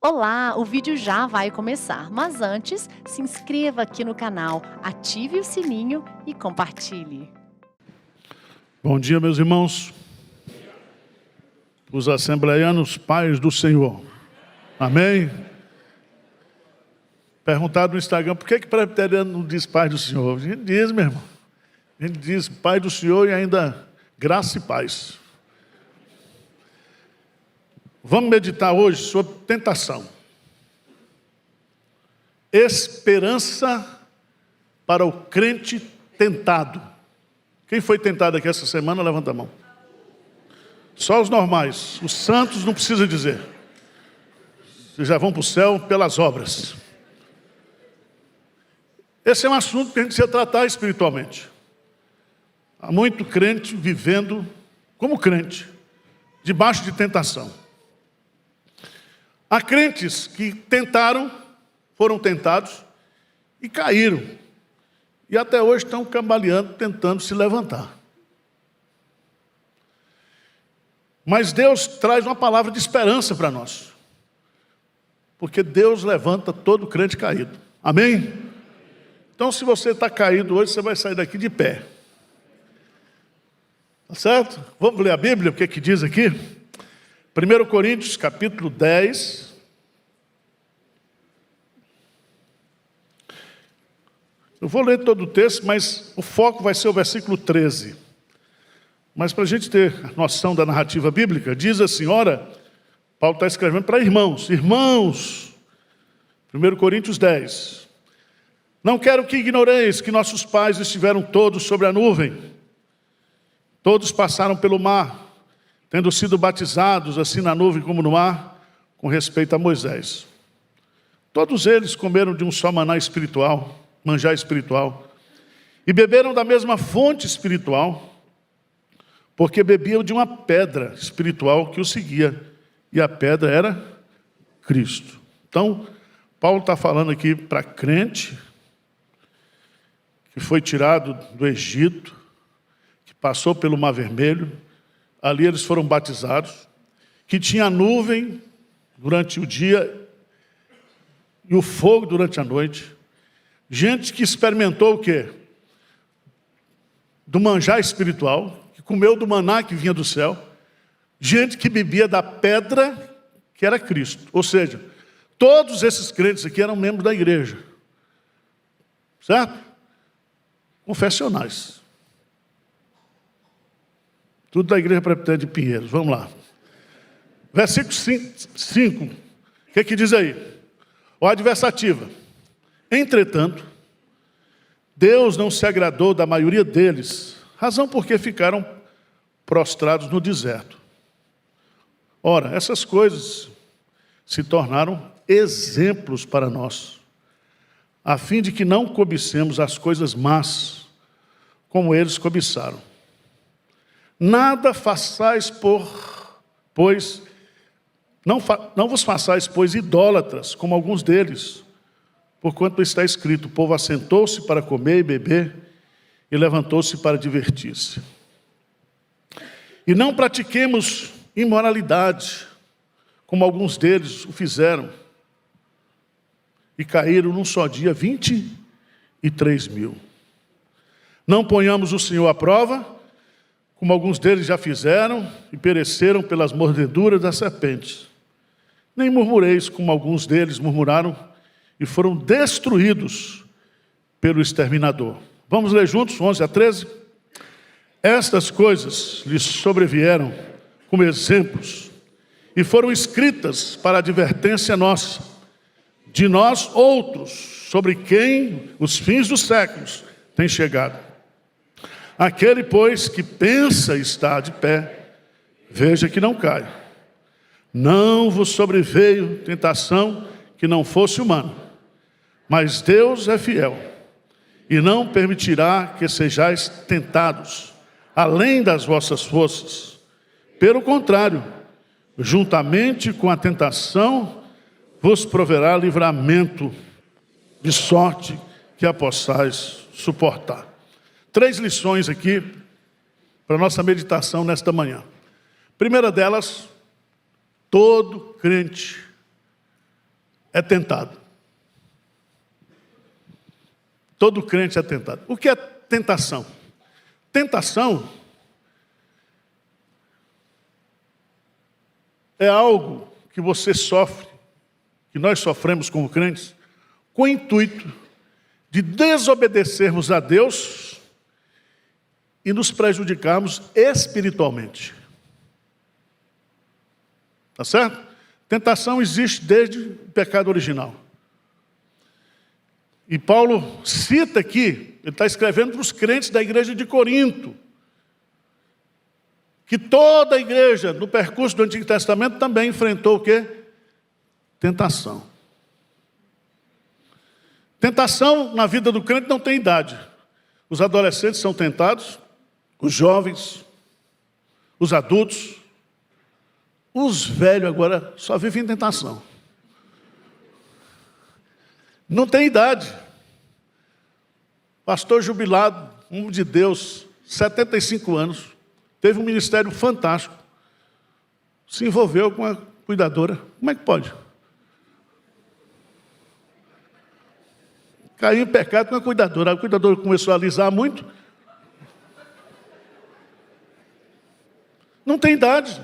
Olá, o vídeo já vai começar, mas antes, se inscreva aqui no canal, ative o sininho e compartilhe. Bom dia, meus irmãos, os assembleianos, pais do Senhor. Amém? Perguntaram no Instagram, por que presbiteriano não diz paz do Senhor? A gente diz, meu irmão. A gente diz pai do Senhor e ainda graça e paz. Vamos meditar hoje sobre tentação. Esperança para o crente tentado. Quem foi tentado aqui essa semana, levanta a mão. Só os normais, os santos não precisa dizer. Vocês já vão para o céu pelas obras. Esse é um assunto que a gente precisa tratar espiritualmente. Há muito crente vivendo como crente, debaixo de tentação. Há crentes que foram tentados e caíram. E até hoje estão cambaleando, tentando se levantar. Mas Deus traz uma palavra de esperança para nós. Porque Deus levanta todo crente caído. Amém? Então, se você está caído hoje, você vai sair daqui de pé. Tá certo? Vamos ler a Bíblia, o que diz aqui? 1 Coríntios, capítulo 10. Eu vou ler todo o texto, mas o foco vai ser o versículo 13. Mas para a gente ter noção da narrativa bíblica, diz assim, ora, Paulo está escrevendo para irmãos. Irmãos, 1 Coríntios 10. Não quero que ignoreis que nossos pais estiveram todos sobre a nuvem. Todos passaram pelo mar, tendo sido batizados assim na nuvem como no mar, com respeito a Moisés. Todos eles comeram de um só manjar espiritual, e beberam da mesma fonte espiritual, porque bebiam de uma pedra espiritual que os seguia, e a pedra era Cristo. Então, Paulo está falando aqui para crente, que foi tirado do Egito, que passou pelo Mar Vermelho, ali eles foram batizados, que tinha nuvem durante o dia e o fogo durante a noite. Gente que experimentou o quê? Do manjar espiritual, que comeu do maná que vinha do céu. Gente que bebia da pedra que era Cristo. Ou seja, todos esses crentes aqui eram membros da igreja. Certo? Confessionais. Tudo da igreja presbiteriana de Pinheiros. Vamos lá. Versículo 5. O que diz aí? O adversativa. Entretanto, Deus não se agradou da maioria deles, razão porque ficaram prostrados no deserto. Ora, essas coisas se tornaram exemplos para nós, a fim de que não cobicemos as coisas más, como eles cobiçaram. Nada façais pois não vos façais, pois, idólatras, como alguns deles, porquanto está escrito, o povo assentou-se para comer e beber, e levantou-se para divertir-se. E não pratiquemos imoralidade, como alguns deles o fizeram, e caíram num só dia 23 mil. Não ponhamos o Senhor à prova, como alguns deles já fizeram, e pereceram pelas mordeduras das serpentes. Nem murmureis, como alguns deles murmuraram, e foram destruídos pelo exterminador. Vamos ler juntos, 11 a 13? Estas coisas lhes sobrevieram como exemplos, e foram escritas para advertência nossa, de nós outros, sobre quem os fins dos séculos têm chegado. Aquele, pois, que pensa estar de pé, veja que não cai. Não vos sobreveio tentação que não fosse humana, mas Deus é fiel, e não permitirá que sejais tentados, além das vossas forças. Pelo contrário, juntamente com a tentação, vos proverá livramento, de sorte que a possais suportar. 3 lições aqui para a nossa meditação nesta manhã. Primeira delas, todo crente é tentado. Todo crente é tentado. O que é tentação? Tentação é algo que você sofre, que nós sofremos como crentes, com o intuito de desobedecermos a Deus e nos prejudicarmos espiritualmente. Tá certo? Tentação existe desde o pecado original. E Paulo cita aqui, ele está escrevendo para os crentes da igreja de Corinto, que toda a igreja, no percurso do Antigo Testamento, também enfrentou o quê? Tentação. Tentação na vida do crente não tem idade. Os adolescentes são tentados, os jovens, os adultos, os velhos agora só vivem em tentação. Não tem idade. Pastor jubilado, homem de Deus, 75 anos, teve um ministério fantástico, se envolveu com a cuidadora. Como é que pode? Caiu em pecado com a cuidadora começou a alisar muito. Não tem idade.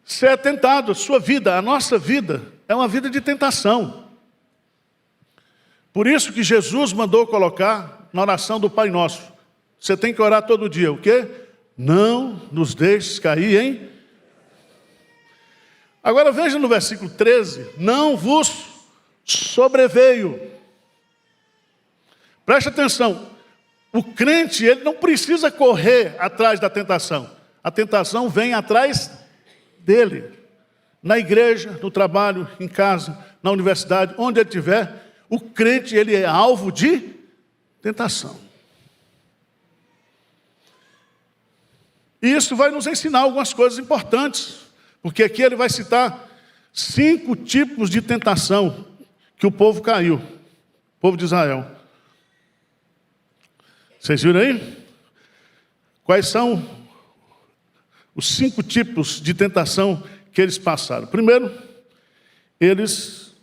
Você é tentado, a sua vida, a nossa vida, é uma vida de tentação. Por isso que Jesus mandou colocar na oração do Pai Nosso. Você tem que orar todo dia. O quê? Não nos deixes cair em... Agora veja no versículo 13. Não vos sobreveio. Preste atenção. O crente, ele não precisa correr atrás da tentação. A tentação vem atrás dele. Na igreja, no trabalho, em casa, na universidade, onde ele estiver, o crente, ele é alvo de tentação. E isso vai nos ensinar algumas coisas importantes, porque aqui ele vai citar 5 tipos de tentação que o povo caiu, o povo de Israel. Vocês viram aí? Quais são os 5 tipos de tentação que eles passaram? Primeiro, eles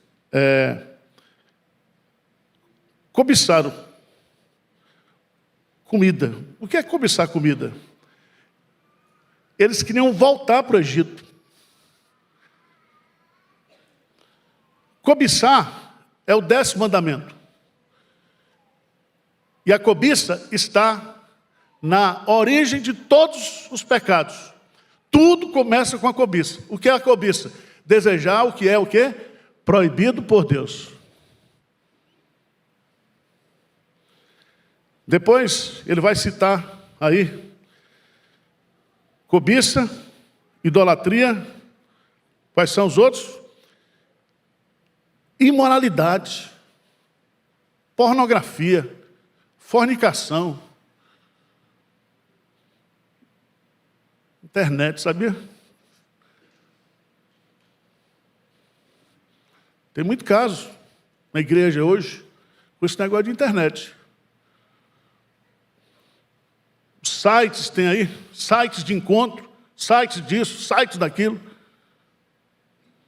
cobiçaram comida. O que é cobiçar comida? Eles queriam voltar para o Egito. Cobiçar é o 10º mandamento. E a cobiça está na origem de todos os pecados. Tudo começa com a cobiça. O que é a cobiça? Desejar o que é o quê? Proibido por Deus. Depois ele vai citar aí cobiça, idolatria. Quais são os outros? Imoralidade, pornografia, fornicação, internet, sabia? Tem muito caso na igreja hoje com esse negócio de internet. Sites tem aí, sites de encontro, sites disso, sites daquilo.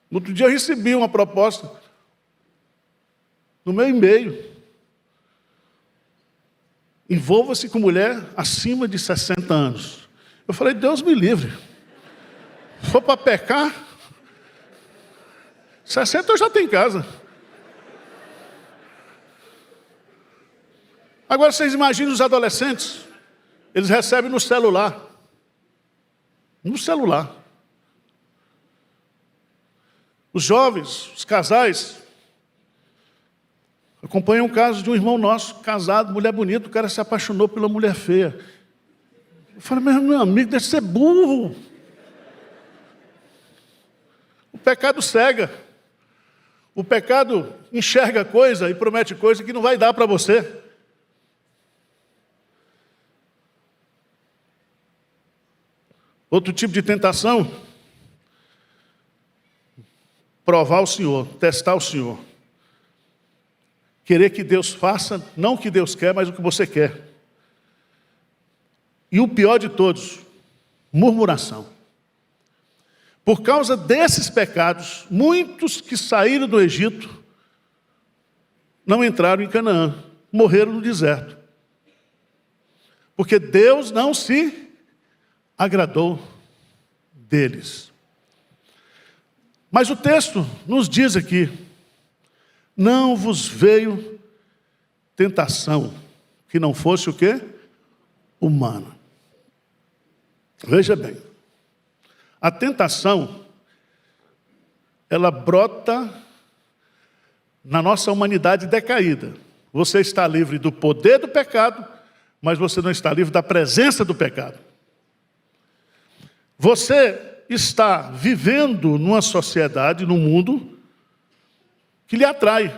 No outro dia eu recebi uma proposta no meu e-mail. Envolva-se com mulher acima de 60 anos. Eu falei, Deus me livre. Se for para pecar, 60 eu já tenho em casa. Agora vocês imaginem os adolescentes. Eles recebem no celular. No celular. Os jovens, os casais, acompanham um caso de um irmão nosso, casado, mulher bonita, o cara se apaixonou pela mulher feia. Eu falei, mas meu amigo, deve ser burro. O pecado cega. O pecado enxerga coisa e promete coisa que não vai dar para você. Outro tipo de tentação, provar o Senhor, testar o Senhor. Querer que Deus faça, não o que Deus quer, mas o que você quer. E o pior de todos, murmuração. Por causa desses pecados, muitos que saíram do Egito não entraram em Canaã, morreram no deserto. Porque Deus não se agradou deles. Mas o texto nos diz aqui: não vos veio tentação que não fosse o quê? Humana. Veja bem, a tentação, ela brota na nossa humanidade decaída. Você está livre do poder do pecado, mas você não está livre da presença do pecado. Você está vivendo numa sociedade, num mundo, que lhe atrai.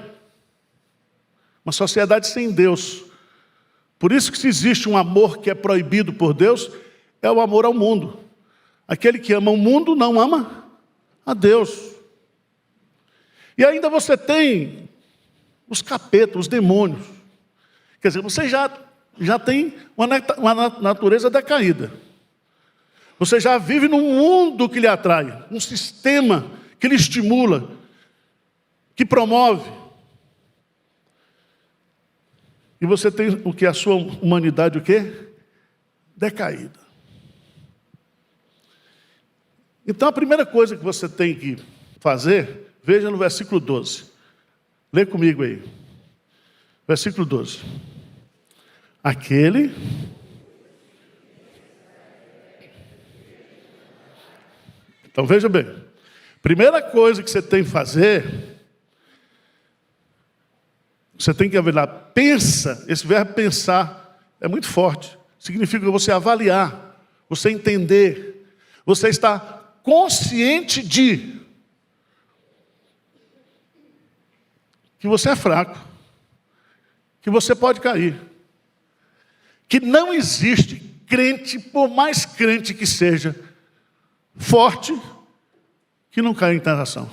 Uma sociedade sem Deus. Por isso que se existe um amor que é proibido por Deus, é o amor ao mundo. Aquele que ama o mundo não ama a Deus. E ainda você tem os capetas, os demônios. Quer dizer, você já tem uma natureza decaída. Você já vive num mundo que lhe atrai, um sistema que lhe estimula, que promove. E você tem o que? A sua humanidade o quê? Decaída. Então a primeira coisa que você tem que fazer, veja no versículo 12. Lê comigo aí. Versículo 12. Aquele Então veja bem, primeira coisa que você tem que fazer, você tem que avaliar, pensa, esse verbo pensar é muito forte, significa você avaliar, você entender, você está consciente de que você é fraco, que você pode cair, que não existe crente, por mais crente que seja, forte, que não cai em tentação.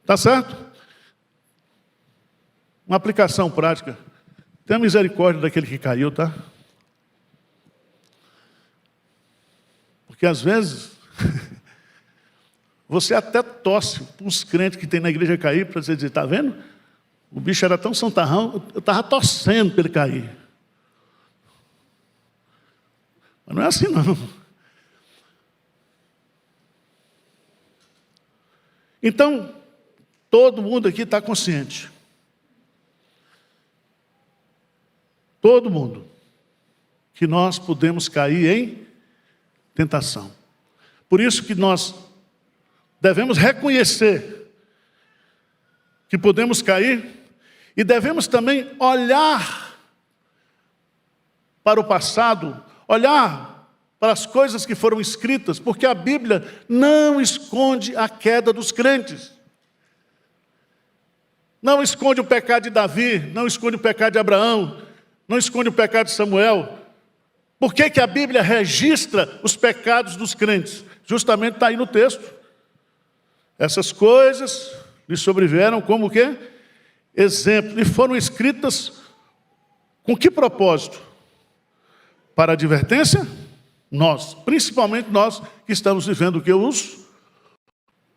Tá certo? Uma aplicação prática. Tenha misericórdia daquele que caiu, tá? Porque às vezes você até torce para os crentes que tem na igreja cair, para você dizer, tá vendo? O bicho era tão santarrão, eu estava torcendo para ele cair. Mas não é assim não. Então, todo mundo aqui está consciente. Todo mundo. Que nós podemos cair em tentação. Por isso que nós devemos reconhecer que podemos cair e devemos também olhar para o passado, olhar para as coisas que foram escritas, porque a Bíblia não esconde a queda dos crentes. Não esconde o pecado de Davi, não esconde o pecado de Abraão, não esconde o pecado de Samuel. Por que que a Bíblia registra os pecados dos crentes? Justamente está aí no texto. Essas coisas lhe sobrevieram como o quê? Exemplo. E foram escritas com que propósito? Para advertência? Nós, principalmente nós que estamos vivendo o que? Os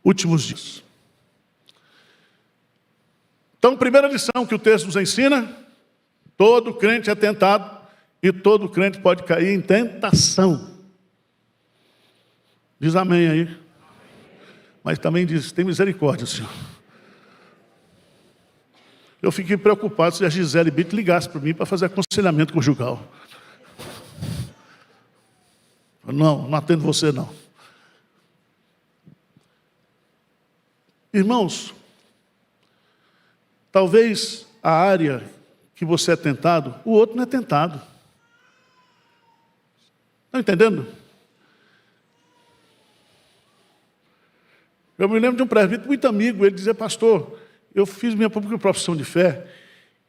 últimos dias. Então, primeira lição que o texto nos ensina, todo crente é tentado e todo crente pode cair em tentação. Diz amém aí. Mas também diz, tem misericórdia, Senhor. Eu fiquei preocupado se a Gisele Bitt ligasse para mim para fazer aconselhamento conjugal. Não atendo você não. Irmãos, talvez a área que você é tentado, o outro não é tentado. Estão entendendo? Eu me lembro de um presbítero muito amigo, ele dizia, pastor, eu fiz minha pública profissão de fé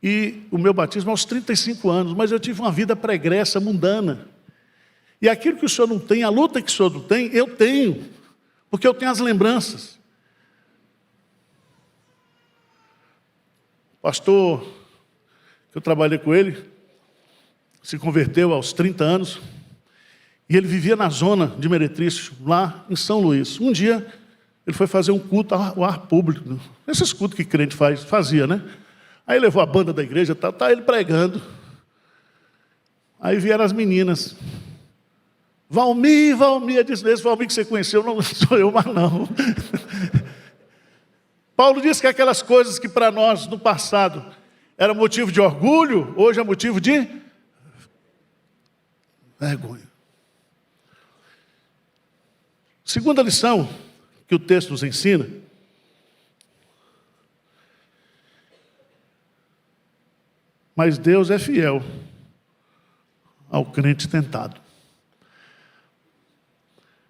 e o meu batismo aos 35 anos, mas eu tive uma vida pregressa, mundana. E aquilo que o senhor não tem, a luta que o senhor não tem, eu tenho, porque eu tenho as lembranças. Pastor, que eu trabalhei com ele, se converteu aos 30 anos, E ele vivia na zona de Meretriz, lá em São Luís. Um dia, ele foi fazer um culto ao ar público. Esses cultos que crente fazia, né? Aí levou a banda da igreja, tá ele pregando. Aí vieram as meninas. Valmir, eu disse, esse Valmir que você conheceu, não sou eu, mas não. Paulo disse que aquelas coisas que para nós, no passado, era motivo de orgulho, hoje é motivo de vergonha. Segunda lição que o texto nos ensina, mas Deus é fiel ao crente tentado.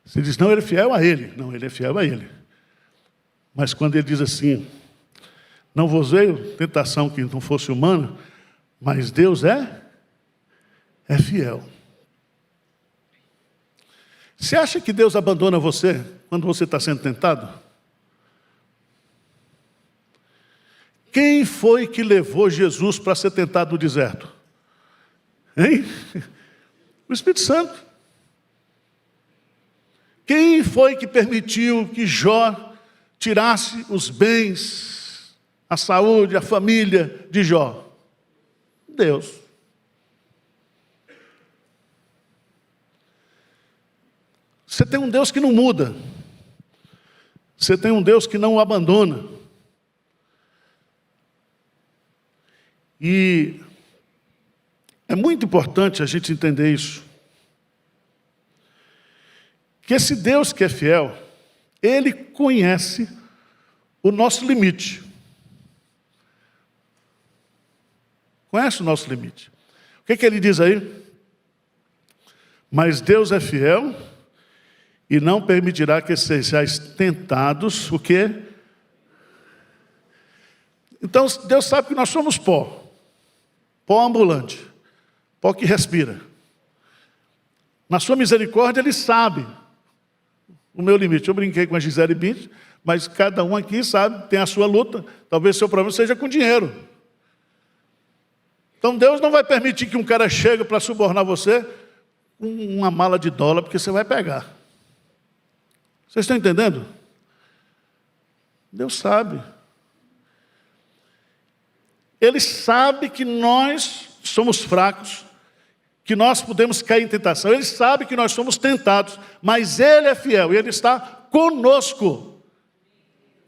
Você diz, não, ele é fiel a ele. Não, ele é fiel a ele. Mas quando ele diz assim, não vos veio tentação que não fosse humana, mas Deus é fiel. Você acha que Deus abandona você quando você está sendo tentado? Quem foi que levou Jesus para ser tentado no deserto? Hein? O Espírito Santo. Quem foi que permitiu que Jó tirasse os bens, a saúde, a família de Jó? Deus. Você tem um Deus que não muda. Você tem um Deus que não o abandona. E é muito importante a gente entender isso. Que esse Deus que é fiel, Ele conhece o nosso limite. Conhece o nosso limite. O que Ele diz aí? Mas Deus é fiel e não permitirá que sejais tentados, o quê? Então, Deus sabe que nós somos pó. Pó ambulante. Pó que respira. Na sua misericórdia, Ele sabe o meu limite. Eu brinquei com a Gisele Bint, mas cada um aqui sabe, tem a sua luta. Talvez seu problema seja com dinheiro. Então Deus não vai permitir que um cara chegue para subornar você com uma mala de dólar, porque você vai pegar. Vocês estão entendendo? Deus sabe. Ele sabe que nós somos fracos, que nós podemos cair em tentação. Ele sabe que nós somos tentados, mas Ele é fiel e Ele está conosco.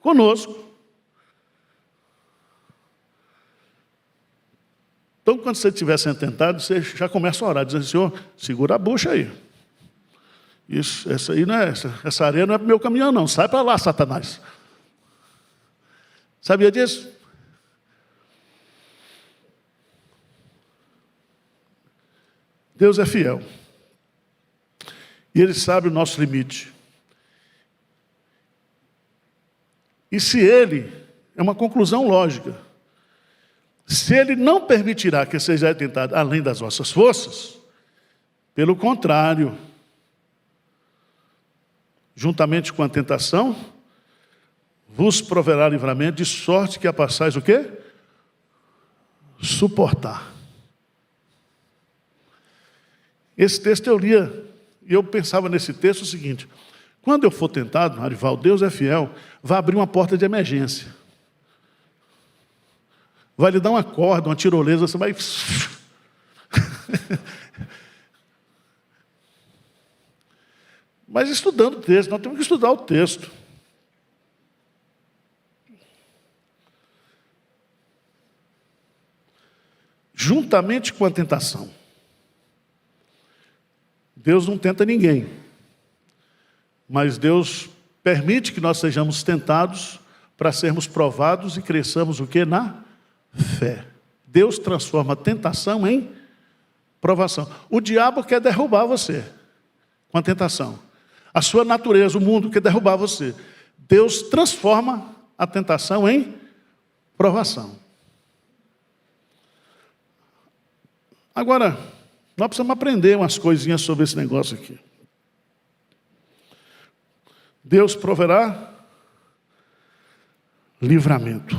Conosco. Então, quando você estiver sendo tentado, você já começa a orar, dizendo, Senhor, segura a bucha aí. Essa areia não é para o meu caminhão, não. Sai para lá, Satanás. Sabia disso? Deus é fiel. E Ele sabe o nosso limite. E se Ele, é uma conclusão lógica, se Ele não permitirá que seja tentado além das vossas forças, pelo contrário, juntamente com a tentação, vos proverá livramento, de sorte que a passais o quê? Suportar. Esse texto eu lia, e eu pensava nesse texto o seguinte, quando eu for tentado, Arival, Deus é fiel, vai abrir uma porta de emergência. Vai lhe dar uma corda, uma tirolesa, você vai... Mas estudando o texto, nós temos que estudar o texto. Juntamente com a tentação. Deus não tenta ninguém. Mas Deus permite que nós sejamos tentados para sermos provados e cresçamos o quê? Na fé. Deus transforma a tentação em provação. O diabo quer derrubar você com a tentação. A sua natureza, o mundo quer derrubar você. Deus transforma a tentação em provação. Agora, nós precisamos aprender umas coisinhas sobre esse negócio aqui. Deus proverá livramento.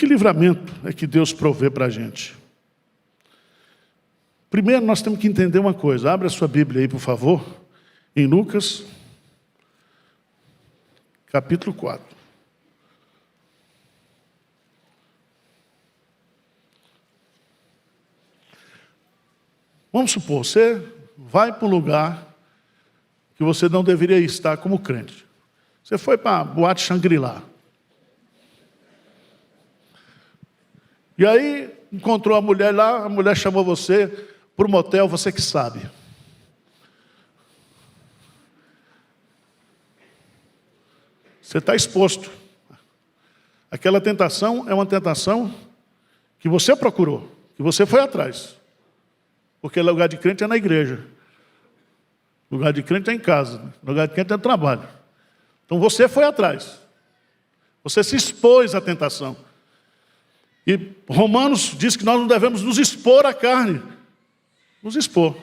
Que livramento é que Deus provê para a gente? Primeiro, nós temos que entender uma coisa. Abre a sua Bíblia aí, por favor, em Lucas, capítulo 4. Vamos supor, você vai para um lugar que você não deveria estar como crente. Você foi para a boate Shangri-La. E aí, encontrou a mulher lá, a mulher chamou você para o motel, você que sabe. Você está exposto. Aquela tentação é uma tentação que você procurou, que você foi atrás. Porque lugar de crente é na igreja. Lugar de crente é em casa. Lugar de crente é no trabalho. Então você foi atrás. Você se expôs à tentação. E Romanos diz que nós não devemos nos expor à carne. Nos expor.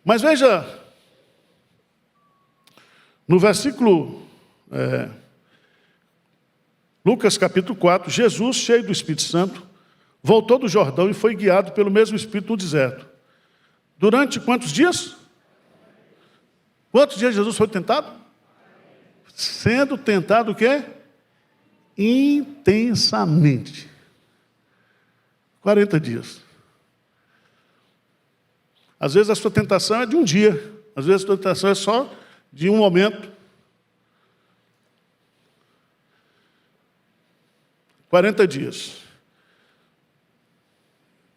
Mas veja, no versículo Lucas capítulo 4, Jesus, cheio do Espírito Santo, voltou do Jordão e foi guiado pelo mesmo Espírito no deserto. Durante quantos dias? Quantos dias Jesus foi tentado? Sendo tentado o quê? Intensamente. 40 dias. Às vezes a sua tentação é de um dia. Às vezes a sua tentação é só de um momento. 40 dias.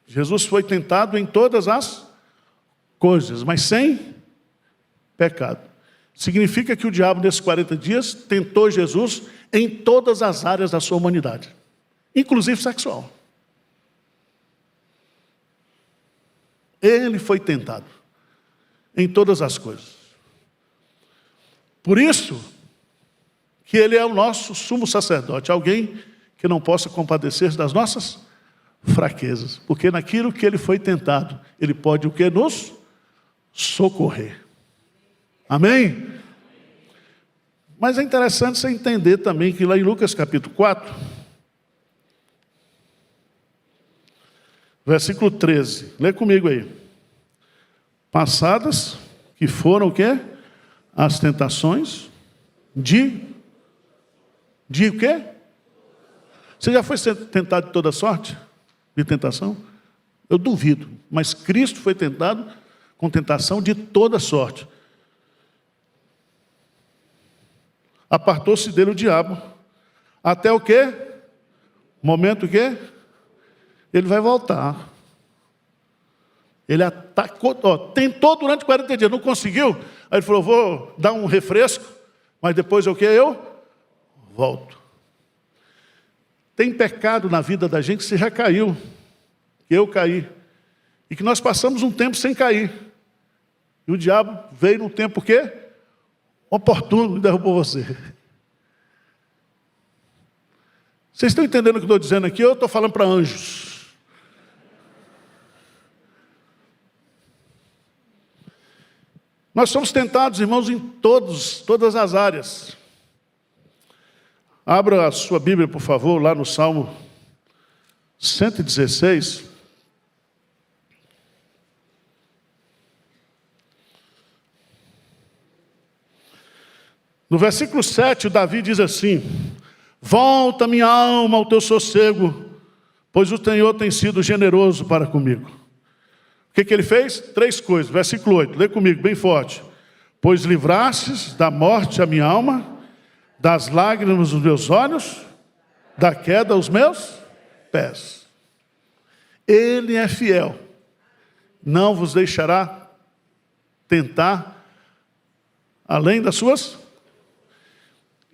Jesus foi tentado em todas as coisas, mas sem pecado. Significa que o diabo, nesses 40 dias, tentou Jesus em todas as áreas da sua humanidade, inclusive sexual. Ele foi tentado em todas as coisas. Por isso que ele é o nosso sumo sacerdote, alguém que não possa compadecer das nossas fraquezas, porque naquilo que ele foi tentado, ele pode o que? Nos socorrer. Amém? Mas é interessante você entender também que lá em Lucas capítulo 4, versículo 13, lê comigo aí. Passadas que foram o quê? As tentações de o quê? Você já foi tentado de toda sorte? De tentação? Eu duvido, mas Cristo foi tentado com tentação de toda sorte. Apartou-se dele o diabo. Até o quê? Momento o quê? Ele vai voltar. Ele atacou, tentou durante 40 dias, não conseguiu. Aí ele falou, vou dar um refresco, mas depois o quê? Eu volto. Tem pecado na vida da gente que você já caiu, que eu caí, e que nós passamos um tempo sem cair. E o diabo veio num tempo o quê? Oportuno e derrubou você. Vocês estão entendendo o que eu estou dizendo aqui? Eu estou falando para anjos. Nós somos tentados, irmãos, em todas as áreas. Abra a sua Bíblia, por favor, lá no Salmo 116. No versículo 7, o Davi diz assim: volta minha alma ao teu sossego, pois o Senhor tem sido generoso para comigo. O que ele fez? 3 coisas. Versículo 8, lê comigo, bem forte. Pois livrastes da morte a minha alma, das lágrimas os meus olhos, da queda os meus pés. Ele é fiel, não vos deixará tentar além das suas.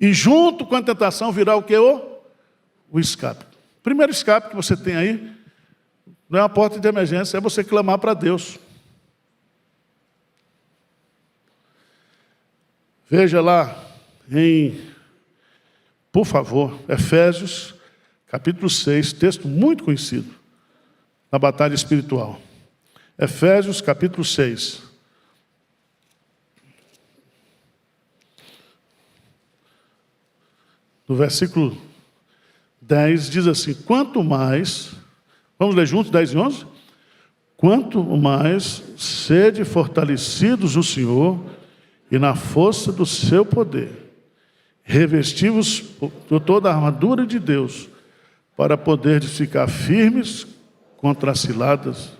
E junto com a tentação virá o que? O escape. O primeiro escape que você tem aí, não é uma porta de emergência, é você clamar para Deus. Veja lá por favor, Efésios, capítulo 6, texto muito conhecido na batalha espiritual. Efésios, capítulo 6. No versículo 10 diz assim: quanto mais, vamos ler juntos 10 e 11? Quanto mais sede fortalecidos no Senhor e na força do seu poder, revestivos de toda a armadura de Deus, para poderes ficar firmes contra as ciladas.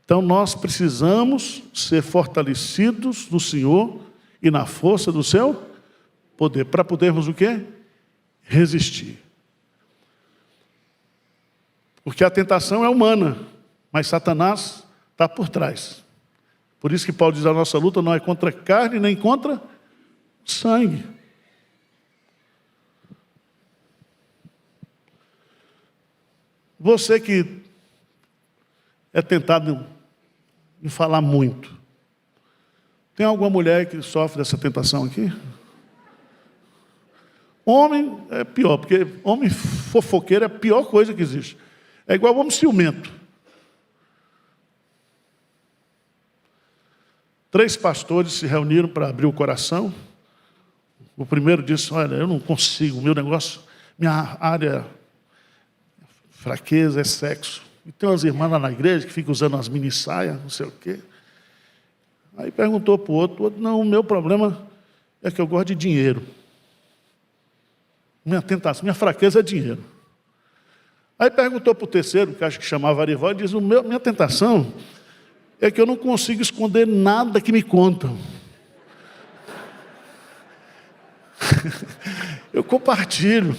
Então nós precisamos ser fortalecidos no Senhor e na força do seu poder, para podermos o quê? Resistir. Porque a tentação é humana, mas Satanás está por trás. Por isso que Paulo diz: a nossa luta não é contra carne nem contra sangue. Você que é tentado em falar muito, tem alguma mulher que sofre dessa tentação aqui? Homem é pior, porque homem fofoqueiro é a pior coisa que existe. É igual homem ciumento. 3 pastores se reuniram para abrir o coração. O primeiro disse: olha, eu não consigo, o meu negócio, minha área fraqueza é sexo. E tem umas irmãs lá na igreja que ficam usando umas mini saias, não sei o quê. Aí perguntou para o outro: não, o meu problema é que eu gosto de dinheiro. Minha tentação, minha fraqueza é dinheiro. Aí perguntou para o terceiro, que acho que chamava Arival, e diz: minha tentação é que eu não consigo esconder nada que me contam. Eu compartilho.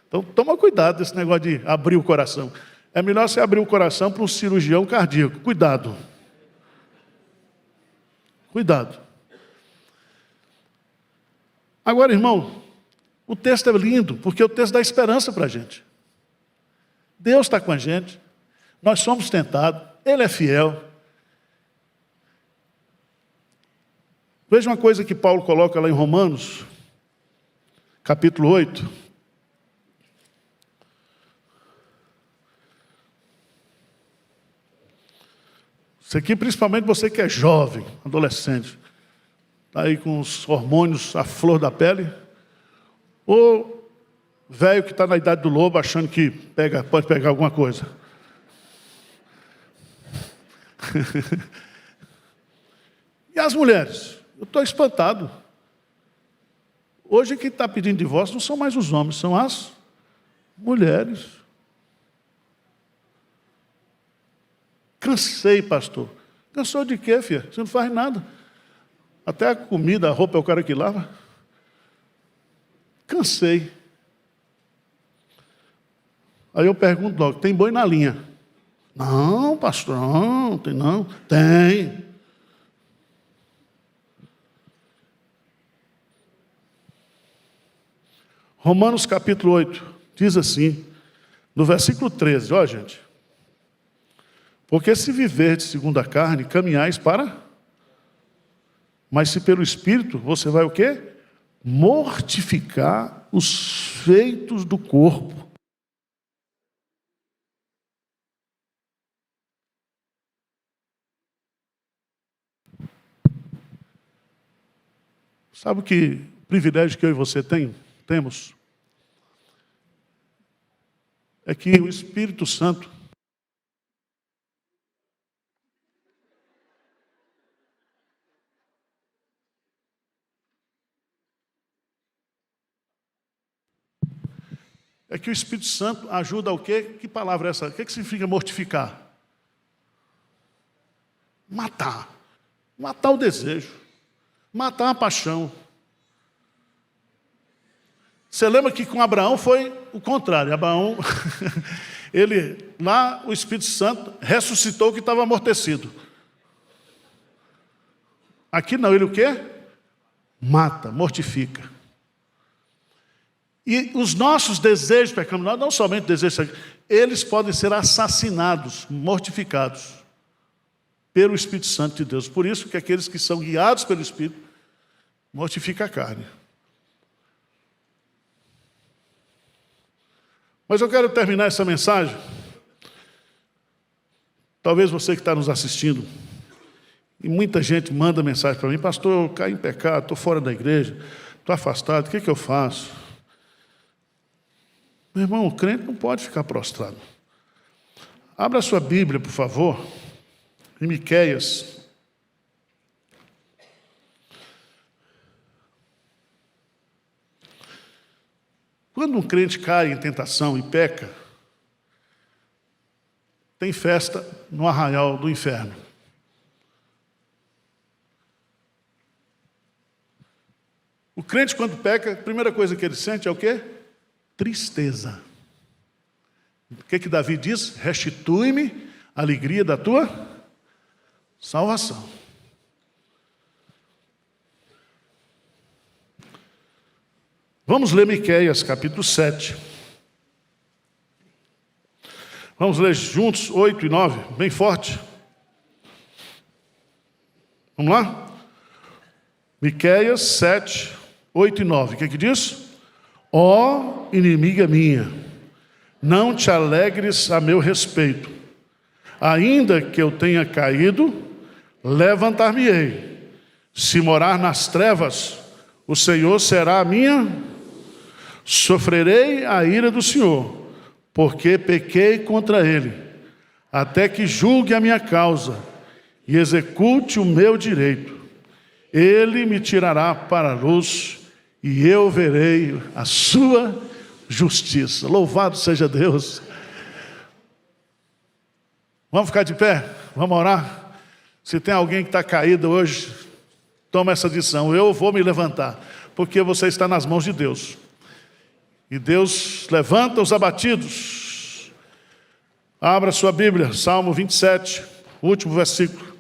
Então toma cuidado desse negócio de abrir o coração. É melhor você abrir o coração para um cirurgião cardíaco. Cuidado. Cuidado. Agora, irmão, o texto é lindo, porque o texto dá esperança para a gente. Deus está com a gente, nós somos tentados, Ele é fiel. Veja uma coisa que Paulo coloca lá em Romanos, capítulo 8. Isso aqui, principalmente você que é jovem, adolescente, está aí com os hormônios à flor da pele, ou velho que está na idade do lobo achando que pode pegar alguma coisa. E as mulheres? Eu estou espantado. Hoje quem está pedindo divórcio não são mais os homens, são as mulheres. Cansei, pastor. Cansou de quê, filha? Você não faz nada. Até a comida, a roupa é o cara que lava. Cansei. Aí eu pergunto logo: tem boi na linha? Não, pastor, não, tem não. Tem. Romanos capítulo 8, diz assim, no versículo 13, ó gente. Porque se viverdes segundo a carne, caminhais para... Mas se pelo Espírito, você vai o quê? Mortificar os feitos do corpo. Sabe o privilégio que eu e você temos? É que o Espírito Santo ajuda ao quê? Que palavra é essa? O que significa mortificar? Matar. Matar o desejo. Matar a paixão. Você lembra que com Abraão foi o contrário. Abraão, lá o Espírito Santo ressuscitou o que estava amortecido. Aqui não, ele o quê? Mata, mortifica. E os nossos desejos pecaminosos, não somente desejos, eles podem ser assassinados, mortificados pelo Espírito Santo de Deus. Por isso que aqueles que são guiados pelo Espírito mortificam a carne. Mas eu quero terminar essa mensagem. Talvez você que está nos assistindo, e muita gente manda mensagem para mim: pastor, eu caí em pecado, estou fora da igreja, estou afastado, o que eu faço? Meu irmão, o crente não pode ficar prostrado. Abra a sua Bíblia, por favor, em Miqueias. Quando um crente cai em tentação e peca, tem festa no arraial do inferno. O crente, quando peca, a primeira coisa que ele sente é o quê? Tristeza. O que Davi diz? Restitui-me a alegria da tua salvação. Vamos ler Miqueias, capítulo 7. Vamos ler juntos 8 e 9, bem forte. Vamos lá? Miqueias 7, 8 e 9. O que diz? Ó inimiga minha, não te alegres a meu respeito. Ainda que eu tenha caído, levantar-me-ei. Se morar nas trevas, o Senhor será a minha. Sofrerei a ira do Senhor, porque pequei contra ele, até que julgue a minha causa e execute o meu direito. Ele me tirará para a luz e eu verei a sua justiça. Louvado seja Deus. Vamos ficar de pé? Vamos orar? Se tem alguém que está caído hoje, toma essa decisão. Eu vou me levantar, porque você está nas mãos de Deus. E Deus levanta os abatidos. Abra sua Bíblia, Salmo 27, último versículo.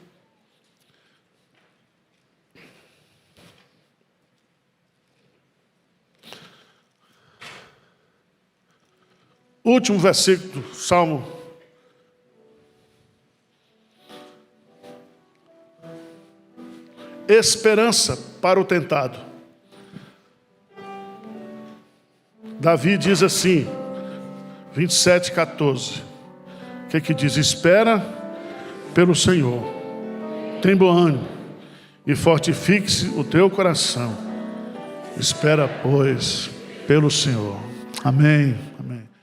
Último versículo, Salmo. Esperança para o tentado. Davi diz assim, 27:14. O que diz? Espera pelo Senhor, tem bom ânimo e fortifique-se o teu coração. Espera, pois, pelo Senhor. Amém. Amém.